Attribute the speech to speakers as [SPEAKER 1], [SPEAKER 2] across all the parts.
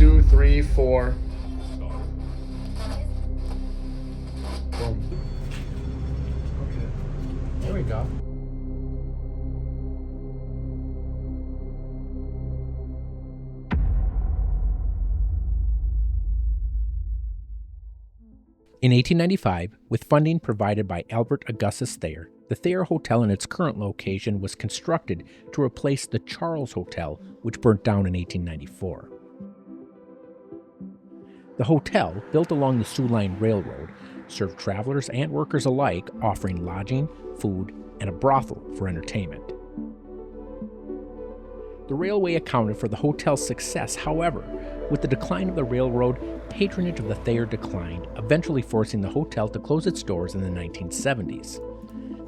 [SPEAKER 1] 2, 3, 4. Boom. Okay. There we go.
[SPEAKER 2] In 1895, with funding provided by Albert Augustus Thayer, the Thayer Hotel in its current location was constructed to replace the Charles Hotel, which burnt down in 1894. The hotel, built along the Sioux Line Railroad, served travelers and workers alike, offering lodging, food, and a brothel for entertainment. The railway accounted for the hotel's success. However, with the decline of the railroad, patronage of the Thayer declined, eventually forcing the hotel to close its doors in the 1970s.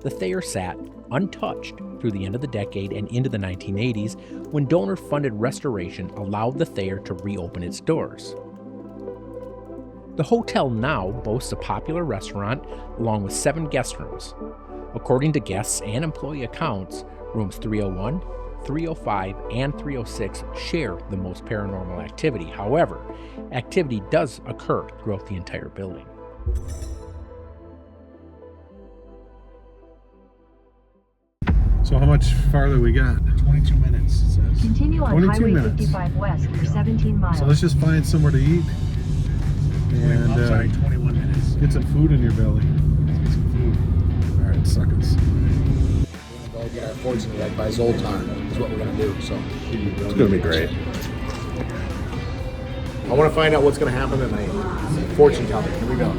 [SPEAKER 2] The Thayer sat untouched through the end of the decade and into the 1980s, when donor-funded restoration allowed the Thayer to reopen its doors. The hotel now boasts a popular restaurant along with 7 guest rooms. According to guests and employee accounts, rooms 301, 305, and 306 share the most paranormal activity. However, activity does occur throughout the entire building.
[SPEAKER 1] So how much farther we got?
[SPEAKER 3] 22 minutes, it says.
[SPEAKER 4] Continue on
[SPEAKER 1] 22
[SPEAKER 4] Highway
[SPEAKER 1] minutes.
[SPEAKER 4] 55 west for 17 miles.
[SPEAKER 1] So let's just find somewhere to eat and
[SPEAKER 3] I'm sorry, 21 minutes.
[SPEAKER 1] get some food in your belly.
[SPEAKER 3] Let's get some food.
[SPEAKER 1] All right, suckers.
[SPEAKER 3] We're going to go get our fortune read by Zoltar, is what we're going to do. So
[SPEAKER 1] It's gonna be great.
[SPEAKER 3] I want to find out what's going to happen tonight. Fortune telling. Here we go.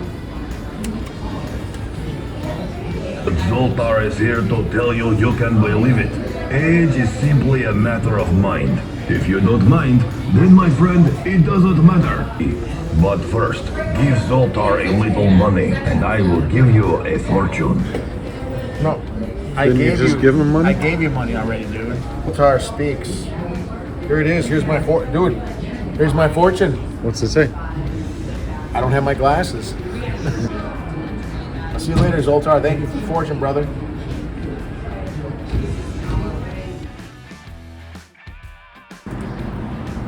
[SPEAKER 5] Zoltar is here to tell you you can believe it. Age is simply a matter of mind. If you don't mind, then my friend, it doesn't matter. But first, give Zoltar a little money and I will give you a fortune.
[SPEAKER 3] No. I
[SPEAKER 1] Didn't you
[SPEAKER 3] gave
[SPEAKER 1] just give him money?
[SPEAKER 3] I gave you money already, dude. Zoltar speaks. Here it is. Here's my dude. Here's my fortune.
[SPEAKER 1] What's it say?
[SPEAKER 3] I don't have my glasses. I'll see you later, Zoltar. Thank you for the fortune, brother.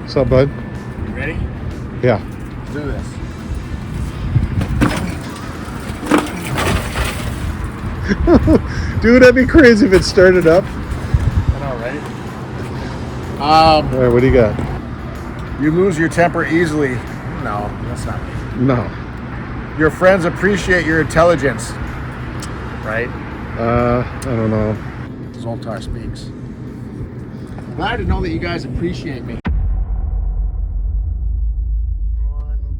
[SPEAKER 1] What's up, bud?
[SPEAKER 3] You ready?
[SPEAKER 1] Yeah.
[SPEAKER 3] Let's do this.
[SPEAKER 1] Dude, that'd be crazy if it started up.
[SPEAKER 3] I know, right?
[SPEAKER 1] All right, what do you got?
[SPEAKER 3] You lose your temper easily. No, that's not me.
[SPEAKER 1] No.
[SPEAKER 3] Your friends appreciate your intelligence. Right?
[SPEAKER 1] I don't know.
[SPEAKER 3] Zoltar speaks. I'm glad to know that you guys appreciate me.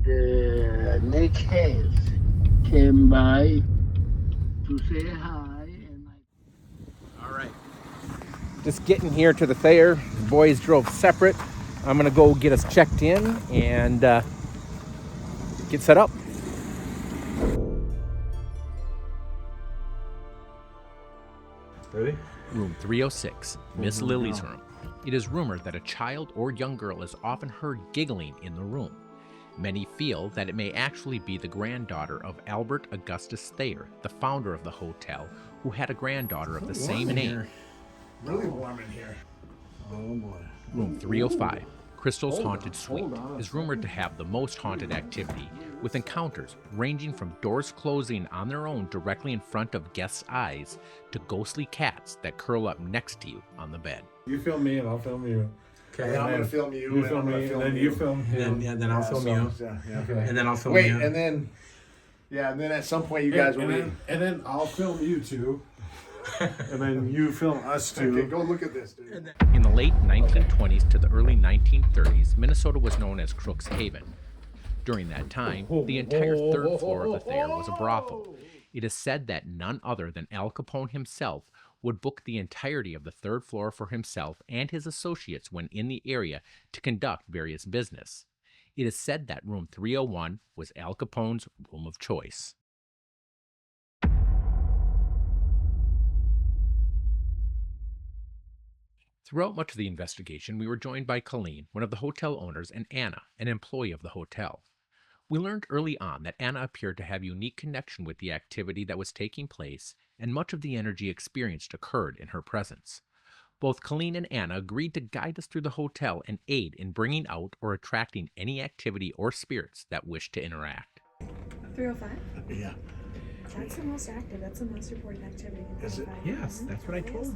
[SPEAKER 6] The Nick Hayes came by to say hi, and
[SPEAKER 2] All right. Just getting here to the Thayer. The boys drove separate. I'm gonna go get us checked in and get set up.
[SPEAKER 1] Ready?
[SPEAKER 2] Room 306, Miss Lily's room. It is rumored that a child or young girl is often heard giggling in the room. Many feel that it may actually be the granddaughter of Albert Augustus Thayer, the founder of the hotel, who had a granddaughter of the same name.
[SPEAKER 3] Really warm in here.
[SPEAKER 1] Oh boy.
[SPEAKER 2] Room 305, Crystal's Haunted Suite, is rumored to have the most haunted activity, with encounters ranging from doors closing on their own directly in front of guests' eyes to ghostly cats that curl up next to you on the bed.
[SPEAKER 1] You film me and I'll film you.
[SPEAKER 3] Okay, I'm gonna film you.
[SPEAKER 1] You
[SPEAKER 3] and
[SPEAKER 1] film
[SPEAKER 3] I'm gonna
[SPEAKER 1] me,
[SPEAKER 3] film
[SPEAKER 1] and then you film him.
[SPEAKER 7] Then I'll film you.
[SPEAKER 3] Yeah.
[SPEAKER 1] Okay.
[SPEAKER 7] And then I'll film
[SPEAKER 3] Wait,
[SPEAKER 7] you.
[SPEAKER 3] and then at some point you guys will be.
[SPEAKER 1] And then I'll film you two. And then you film us two.
[SPEAKER 3] Okay, go look at this, dude.
[SPEAKER 2] In the late 1920s to the early 1930s, Minnesota was known as Crook's Haven. During that time, the entire third floor of the Thayer was a brothel. It is said that none other than Al Capone himself would book the entirety of the third floor for himself and his associates when in the area to conduct various business. It is said that room 301 was Al Capone's room of choice. Throughout much of the investigation, we were joined by Colleen, one of the hotel owners, and Anna, an employee of the hotel. We learned early on that Anna appeared to have unique connection with the activity that was taking place, and much of the energy experienced occurred in her presence. Both Colleen and Anna agreed to guide us through the hotel and aid in bringing out or attracting any activity or spirits that wish to interact.
[SPEAKER 7] 305?
[SPEAKER 3] Yeah.
[SPEAKER 7] That's the most active. That's the most reported activity. In
[SPEAKER 3] Is it?
[SPEAKER 7] 305.
[SPEAKER 2] Yes, that's what I told you.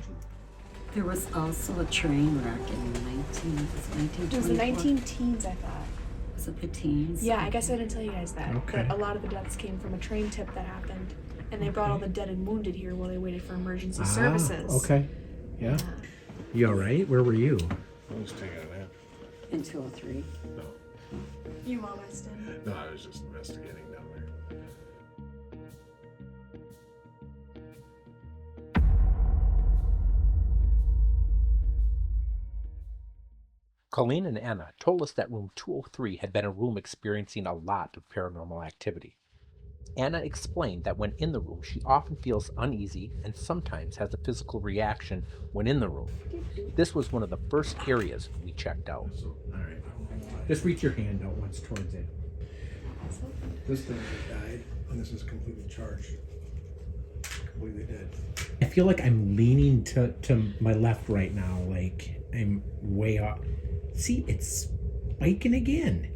[SPEAKER 8] There was also a train wreck in the 1924.
[SPEAKER 7] It was the 19 teens, I thought.
[SPEAKER 8] Was it the teens?
[SPEAKER 7] Yeah, I guess I didn't tell you guys that.
[SPEAKER 2] Okay.
[SPEAKER 7] That a lot of the deaths came from a train tip that happened. And they brought all the dead and wounded here while they waited for emergency services.
[SPEAKER 2] Okay. Yeah. You all right? Where were you?
[SPEAKER 3] I was taking a nap.
[SPEAKER 8] In 203.
[SPEAKER 3] No.
[SPEAKER 7] You mom Weston.
[SPEAKER 3] No, I was just investigating down there.
[SPEAKER 2] Colleen and Anna told us that room 203 had been a room experiencing a lot of paranormal activity. Anna explained that when in the room, she often feels uneasy and sometimes has a physical reaction when in the room. This was one of the first areas we checked out.
[SPEAKER 3] So, all right.
[SPEAKER 2] Just reach your hand out once towards it.
[SPEAKER 3] This thing died, and this is completely charged. Completely dead.
[SPEAKER 2] I feel like I'm leaning to my left right now, like I'm way off. See, it's spiking again.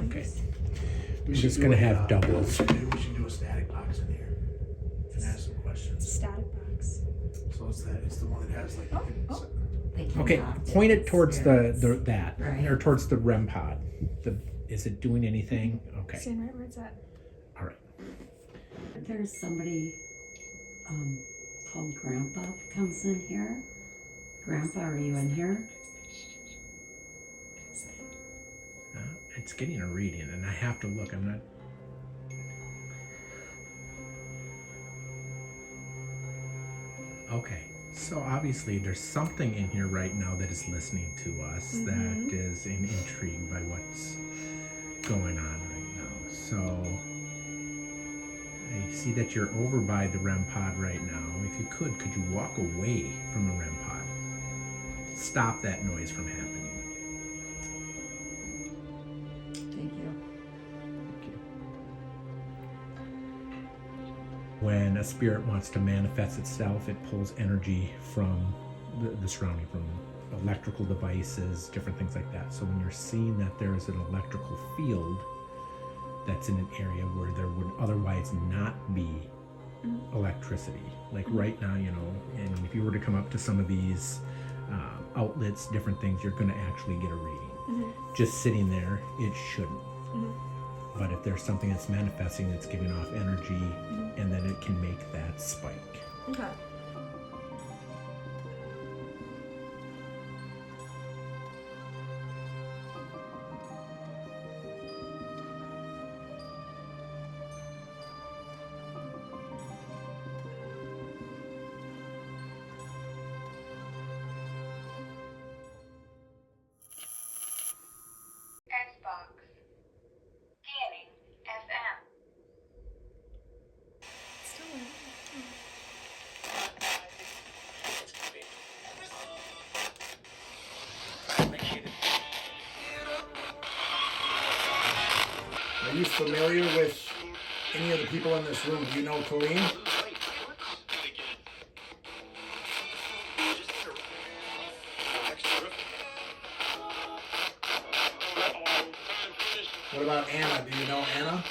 [SPEAKER 2] Okay.
[SPEAKER 3] We
[SPEAKER 2] just
[SPEAKER 3] do
[SPEAKER 2] gonna
[SPEAKER 3] a,
[SPEAKER 2] have doubles.
[SPEAKER 3] Maybe we should do a static box in here and ask some questions.
[SPEAKER 7] Static box.
[SPEAKER 3] So it's the one that has like.
[SPEAKER 8] They
[SPEAKER 2] Okay,
[SPEAKER 8] cannot
[SPEAKER 2] point it
[SPEAKER 8] take
[SPEAKER 2] towards
[SPEAKER 8] spirits.
[SPEAKER 2] that, or towards the REM pod. Is it doing anything? Okay,
[SPEAKER 7] Stand right where it's at.
[SPEAKER 2] all right.
[SPEAKER 8] There's somebody called Grandpa comes in here. Grandpa, are you in here?
[SPEAKER 2] It's getting a reading, and I have to look. I'm not. Okay, so obviously there's something in here right now that is listening to us that is intrigued by what's going on right now. So I see that you're over by the REM pod right now. If you could you walk away from the REM pod? Stop that noise from happening.
[SPEAKER 8] Thank you.
[SPEAKER 2] When a spirit wants to manifest itself, it pulls energy from the surrounding, from electrical devices, different things like that. So when you're seeing that there's an electrical field that's in an area where there would otherwise not be electricity, like right now, and if you were to come up to some of these outlets, different things, you're going to actually get a reading. Just sitting there, it shouldn't. But if there's something that's manifesting, that's giving off energy, and then it can make that spike.
[SPEAKER 7] Okay.
[SPEAKER 9] Xbox. Scanning FM.
[SPEAKER 7] Still in.
[SPEAKER 3] Are you familiar with any of the people in this room? Do you know Colleen? What about Anna? Do you know Anna?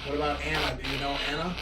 [SPEAKER 3] What about Anna? Do you know Anna?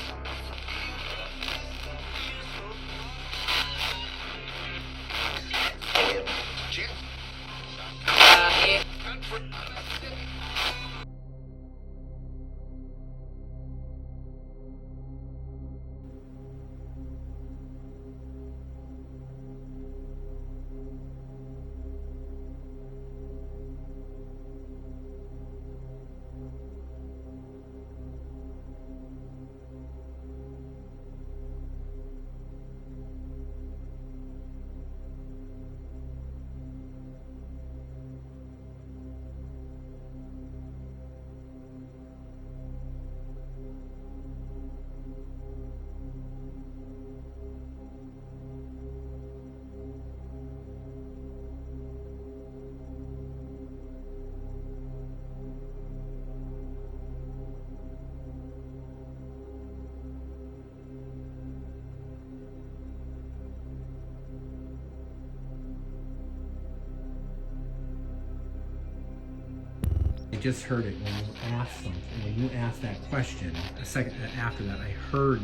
[SPEAKER 2] just heard it when you asked something. When you asked that question, a second after that, I heard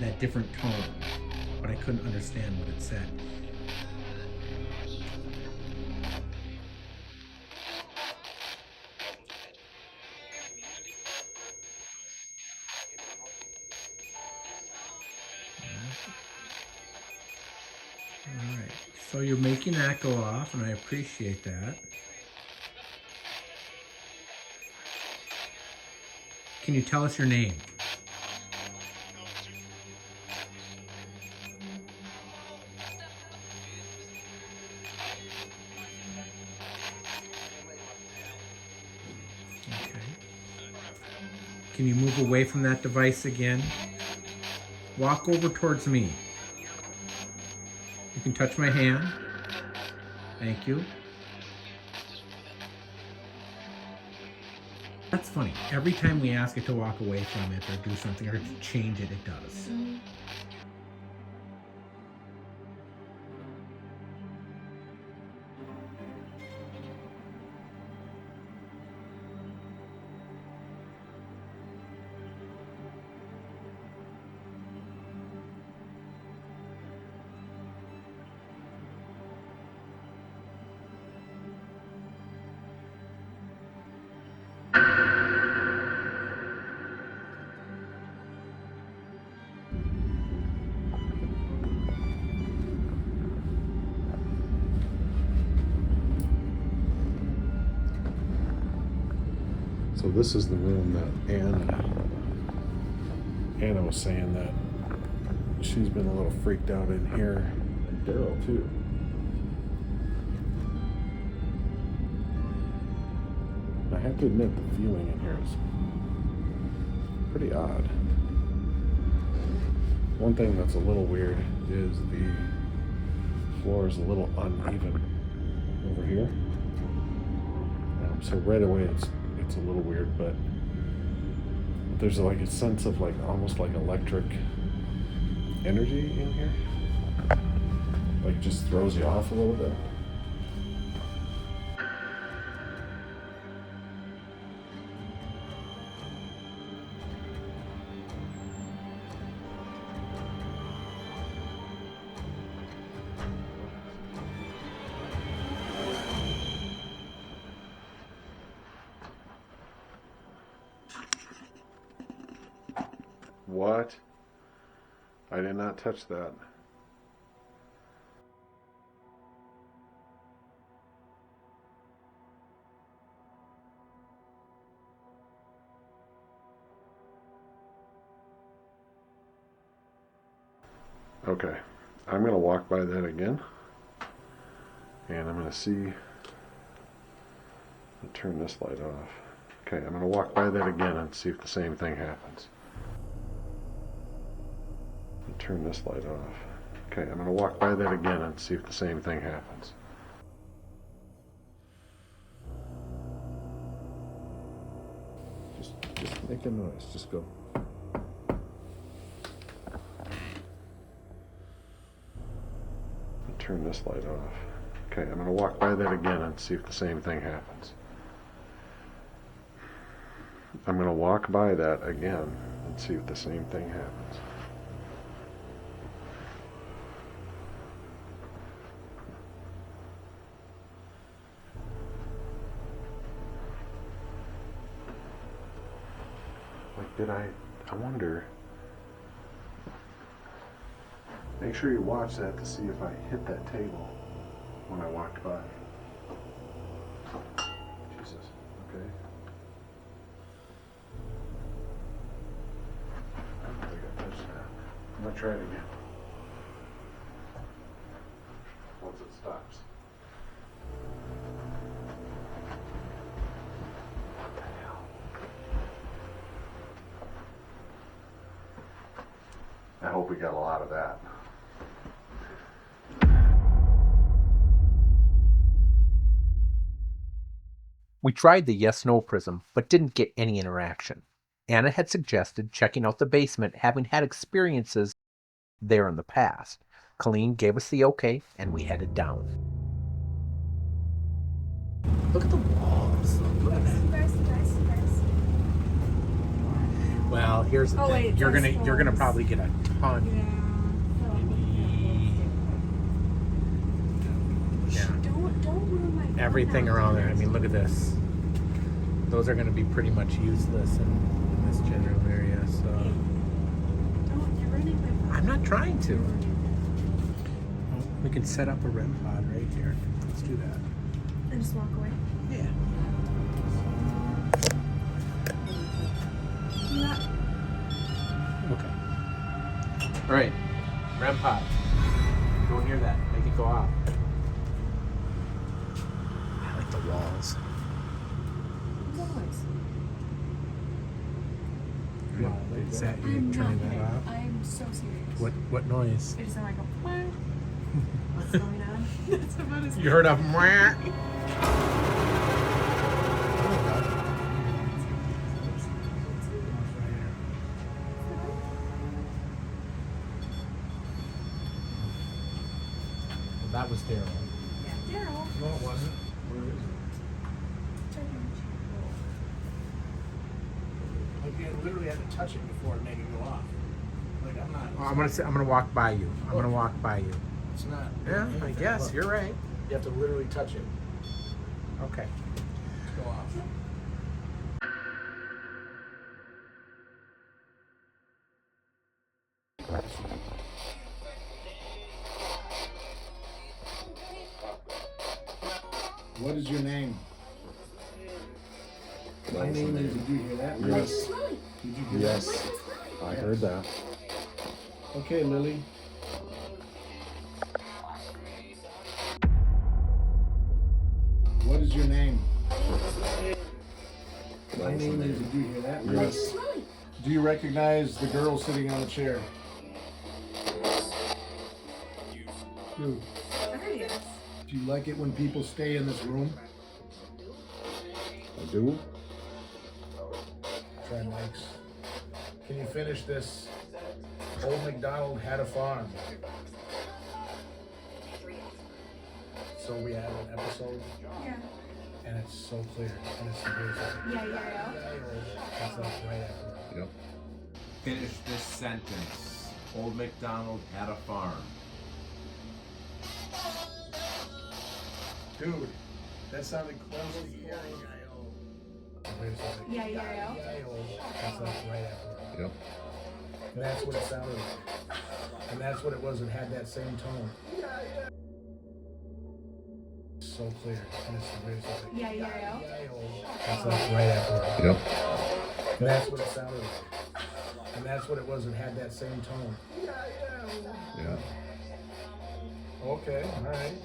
[SPEAKER 2] that different tone, but I couldn't understand what it said. All right, so you're making that go off, and I appreciate that. Can you tell us your name? Okay. Can you move away from that device again? Walk over towards me. You can touch my hand. Thank you. That's funny. Every time we ask it to walk away from it or do something or to change it, it does.
[SPEAKER 1] So this is the room that Anna was saying that she's been a little freaked out in here, and Daryl too. I have to admit the feeling in here is pretty odd. One thing that's a little weird is the floor is a little uneven over here. So right away it's a little weird, but there's like a sense of like almost like electric energy in here. Like just throws you off a little bit. What? I did not touch that. Okay, I'm going to walk by that again, and I'm going to see, I'll turn this light off. Okay, I'm going to walk by that again and see if the same thing happens. Turn this light off. Okay, I'm going to walk by that again and see if the same thing happens. Just make a noise. Just go. Turn this light off. Okay, I'm going to walk by that again and see if the same thing happens. I'm going to walk by that again and see if the same thing happens. I wonder, make sure you watch that to see if I hit that table when I walked by. Jesus, okay. I don't think I touched that. I'm going to try it again. Once it stops. I hope we got a lot of that.
[SPEAKER 2] We tried the yes-no prism, but didn't get any interaction. Anna had suggested checking out the basement, having had experiences there in the past. Colleen gave us the okay, and we headed down. Look at the wall. Well, here's the thing. You're gonna probably get a ton. Yeah.
[SPEAKER 7] Don't ruin my
[SPEAKER 2] Everything around there. I mean, look at this. Those are gonna be pretty much useless in this general area. So
[SPEAKER 7] You're ruining my phone.
[SPEAKER 2] I'm not trying to. We can set up a REM pod right here. Let's do that.
[SPEAKER 7] And just walk away.
[SPEAKER 2] Yeah.
[SPEAKER 7] Yeah.
[SPEAKER 2] Okay. All right. REM pod. Don't hear that. Make it go off. I like the walls. Is that you turning that off?
[SPEAKER 7] I'm so serious.
[SPEAKER 2] What noise?
[SPEAKER 7] I just sound like a what's going on? That's about as
[SPEAKER 2] You heard a mwah? That was Daryl.
[SPEAKER 7] Yeah, Daryl.
[SPEAKER 3] No, it wasn't. Where is it? Like you literally had to touch it before it made it go off. Like I'm not.
[SPEAKER 2] Oh, I'm gonna walk by you. I'm gonna walk by you.
[SPEAKER 3] It's not.
[SPEAKER 2] Yeah, I guess
[SPEAKER 3] Look,
[SPEAKER 2] you're right.
[SPEAKER 3] You have to literally touch it
[SPEAKER 2] Okay.
[SPEAKER 3] to go off. What is your name? My name is. Did you hear that?
[SPEAKER 1] Yes.
[SPEAKER 3] Did you hear
[SPEAKER 1] Yes.
[SPEAKER 3] that?
[SPEAKER 1] I heard that.
[SPEAKER 3] Okay, Lily. What is your name? My name is. Did you hear that?
[SPEAKER 1] Yes.
[SPEAKER 3] Do you recognize the girl sitting on the chair? Dude,
[SPEAKER 7] Yes.
[SPEAKER 3] do you like it when people stay in this room?
[SPEAKER 1] I do.
[SPEAKER 3] Try mics. Can you finish this? Old MacDonald had a farm. So we had an episode,
[SPEAKER 7] Yeah.
[SPEAKER 3] and it's so clear, and it's the greatest.
[SPEAKER 7] Yeah.
[SPEAKER 3] It's like right after.
[SPEAKER 1] Yep.
[SPEAKER 10] Finish this sentence. Old MacDonald had a farm.
[SPEAKER 3] Dude, that sounded close to E-I-E-I-O.
[SPEAKER 7] Yeah.
[SPEAKER 3] That's like right after.
[SPEAKER 1] Yep.
[SPEAKER 3] And that's what it sounded like. And that's what it was. It had that same tone. So clear, and it's the greatest.
[SPEAKER 7] Yeah.
[SPEAKER 3] That's like right after.
[SPEAKER 1] Yep.
[SPEAKER 3] And that's what it sounded like. And that's what it was. It had that same tone.
[SPEAKER 1] Yeah.
[SPEAKER 3] Okay, all right.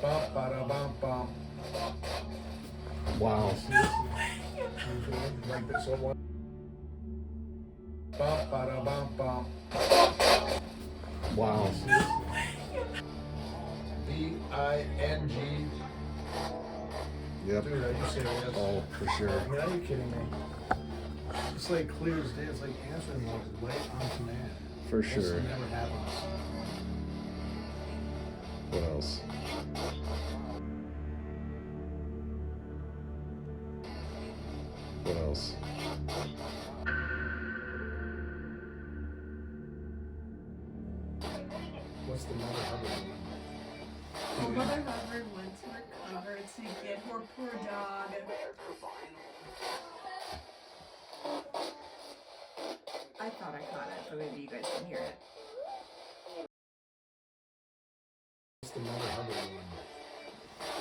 [SPEAKER 3] Bum, ba-da, bum, bum.
[SPEAKER 1] Wow.
[SPEAKER 3] Like this one. Bum, ba-da, bum, bum.
[SPEAKER 1] Wow.
[SPEAKER 3] B-I-N-G.
[SPEAKER 1] Yep.
[SPEAKER 3] Dude, are you serious?
[SPEAKER 1] Oh, for sure.
[SPEAKER 3] I mean, are you kidding me? It's like clear as day. It's like answering like right on command.
[SPEAKER 1] For
[SPEAKER 3] This
[SPEAKER 1] sure.
[SPEAKER 3] never happens.
[SPEAKER 1] What else? What else?
[SPEAKER 3] What's the Mother Hubbard one?
[SPEAKER 7] Well, Mother Hubbard went to recover to get her poor dog. I thought I caught it, but maybe you guys didn't hear it.
[SPEAKER 3] What's the Mother Hubbard one?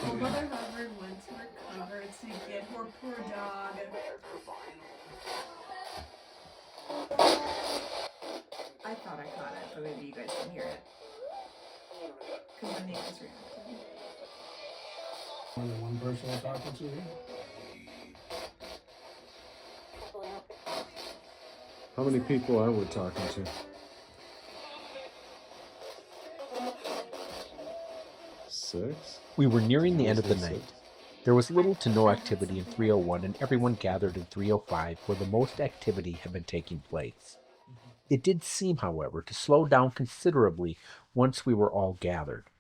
[SPEAKER 7] Well, Mother Hubbard went to recover to get her poor dog. I thought I caught it, but maybe you guys didn't hear it. Because my neighbors reacted.
[SPEAKER 3] Only one person I'm talking to here?
[SPEAKER 1] How many people are we talking to? 6?
[SPEAKER 2] We were nearing the end of the night. There was little to no activity in 301, and everyone gathered in 305, where the most activity had been taking place. It did seem, however, to slow down considerably once we were all gathered.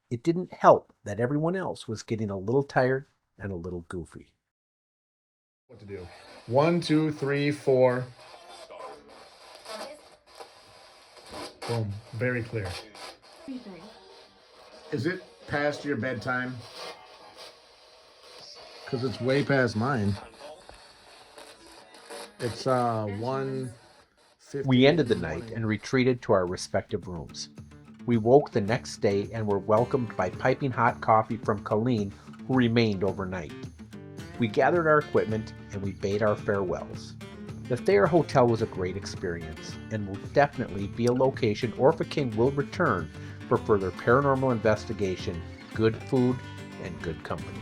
[SPEAKER 2] It didn't help that everyone else was getting a little tired and a little goofy.
[SPEAKER 3] What to do? 1, 2, 3, 4. Boom. Very clear.
[SPEAKER 7] What do you think?
[SPEAKER 3] Is it past your bedtime? Because it's way past mine. It's 1:50.
[SPEAKER 2] We ended the night and retreated to our respective rooms. We woke the next day and were welcomed by piping hot coffee from Colleen, who remained overnight. We gathered our equipment and we bade our farewells. The Thayer Hotel was a great experience and will definitely be a location Orfa King will return for further paranormal investigation, good food, and good company.